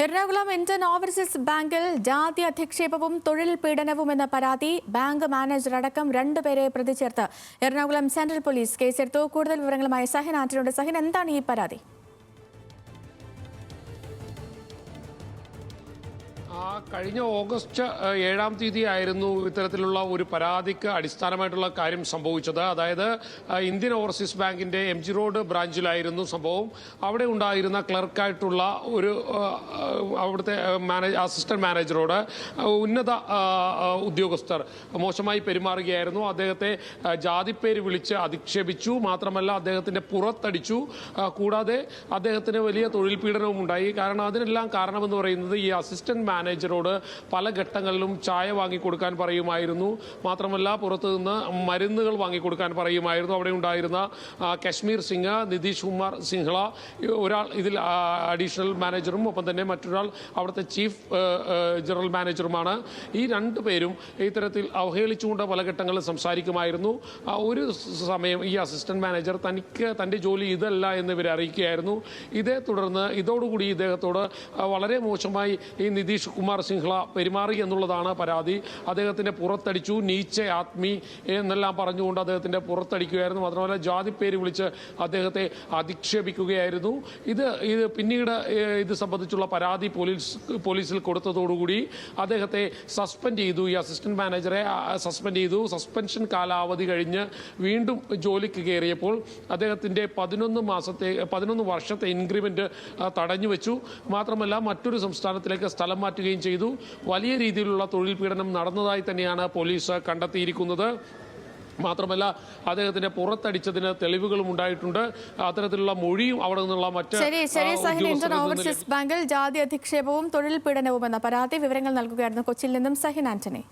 Ernakulam Indian overseas ബാങ്കിൽ ജാതി അധിക്ഷേപവും തൊഴിൽ പീഡനവും എന്ന പരാതി ബാങ്ക് മാനേജർ അടക്കം രണ്ടുപേരെ പ്രതി ചേർത്ത് എറണാകുളം സെൻട്രൽ പോലീസ് കേസെടുത്തു. കൂടുതൽ വിവരങ്ങളുമായി സഹിൻ ആന്റണിയുണ്ട്. സഹിൻ, എന്താണ് ഈ പരാതി? കഴിഞ്ഞ ഓഗസ്റ്റ് 7-ാം തീയതി ആയിരുന്നു ഇത്തരത്തിലുള്ള ഒരു പരാതിക്ക് അടിസ്ഥാനമായിട്ടുള്ള കാര്യം സംഭവിച്ചത്. അതായത് ഇന്ത്യൻ ഓവർസീസ് ബാങ്കിന്റെ MG റോഡ് ബ്രാഞ്ചിലായിരുന്നു സംഭവം. അവിടെ ഉണ്ടായിരുന്ന ക്ലർക്കായിട്ടുള്ള ഒരു അവിടുത്തെ അസിസ്റ്റന്റ് മാനേജറോട് ഉന്നത ഉദ്യോഗസ്ഥർ മോശമായി പെരുമാറുകയായിരുന്നു. അദ്ദേഹത്തെ ജാതിപ്പേര് വിളിച്ച് അധിക്ഷേപിച്ചു. മാത്രമല്ല അദ്ദേഹത്തിന്റെ പുറത്തടിച്ചു. കൂടാതെ അദ്ദേഹത്തിന് വലിയ തൊഴിൽ പീഡനവും ഉണ്ടായി. കാരണം അതിനെല്ലാം കാരണമെന്ന് പറയുന്നത് ഈ അസിസ്റ്റന്റ് മാനേജറോട് പല ഘട്ടങ്ങളിലും ചായ വാങ്ങിക്കൊടുക്കാൻ പറയുമായിരുന്നു. മാത്രമല്ല പുറത്തു നിന്ന് മരുന്നുകൾ വാങ്ങിക്കൊടുക്കാൻ പറയുമായിരുന്നു. അവിടെ ഉണ്ടായിരുന്ന കശ്മീർ സിംഗ്, നിതീഷ് കുമാർ സിംഹള, ഒരാൾ ഇതിൽ അഡീഷണൽ മാനേജറും ഒപ്പം തന്നെ മറ്റൊരാൾ അവിടുത്തെ ചീഫ് ജനറൽ മാനേജറുമാണ്. ഈ രണ്ടുപേരും ഇത്തരത്തിൽ അവഹേളിച്ചുകൊണ്ട് പല ഘട്ടങ്ങളിൽ സംസാരിക്കുമായിരുന്നു. ഒരു സമയം ഈ അസിസ്റ്റന്റ് മാനേജർ തൻ്റെ ജോലി ഇതല്ല എന്ന് ഇവരെ അറിയിക്കുകയായിരുന്നു. ഇതേ തുടർന്ന് ഇതോടുകൂടി ഇദ്ദേഹത്തോട് വളരെ മോശമായി ഈ നിതീഷ് കുമാർ സിംഹള പെരുമാറി എന്നുള്ളതാണ് പരാതി. അദ്ദേഹത്തിന്റെ പുറത്തടിച്ചു, നീച്ച ആത്മി എന്നെല്ലാം പറഞ്ഞുകൊണ്ട് അദ്ദേഹത്തിന്റെ പുറത്തടിക്കുകയായിരുന്നു. മാത്രമല്ല ജാതിപ്പേര് വിളിച്ച് അദ്ദേഹത്തെ അധിക്ഷേപിക്കുകയായിരുന്നു. ഇത് പിന്നീട് ഇത് സംബന്ധിച്ചുള്ള പരാതി പോലീസിൽ കൊടുത്തതോടുകൂടി അദ്ദേഹത്തെ സസ്പെൻഡ് ചെയ്തു. ഈ അസിസ്റ്റന്റ് മാനേജറെ സസ്പെൻഡ് ചെയ്തു. സസ്പെൻഷൻ കാലാവധി കഴിഞ്ഞ് വീണ്ടും ജോലിക്ക് കയറിയപ്പോൾ അദ്ദേഹത്തിന്റെ 11 വർഷത്തെ ഇൻക്രിമെന്റ് തടഞ്ഞു വെച്ചു. മാത്രമല്ല മറ്റൊരു സംസ്ഥാനത്തിലേക്ക് സ്ഥലം മാറ്റുകയും ചെയ്തു. വലിയ രീതിയിലുള്ള തൊഴിൽ പീഡനം നടന്നതായി തന്നെയാണ് പോലീസ് കണ്ടെത്തിയിരിക്കുന്നത്. മാത്രമല്ല അദ്ദേഹത്തിന്റെ പുറത്തടിച്ചതിന് തെളിവുകളും ഉണ്ടായിട്ടുണ്ട്. അത്തരത്തിലുള്ള മൊഴിയും അവിടെ നിന്നുള്ള ഇന്ത്യൻ ഓവർസീസ് ബാങ്കിൽ ജാതി അധിക്ഷേപവും തൊഴിൽ പീഡനവും എന്ന പരാതി വിവരങ്ങൾ നൽകുകയായിരുന്നു കൊച്ചിയിൽ നിന്നും സഹിൻ ആന്റണി.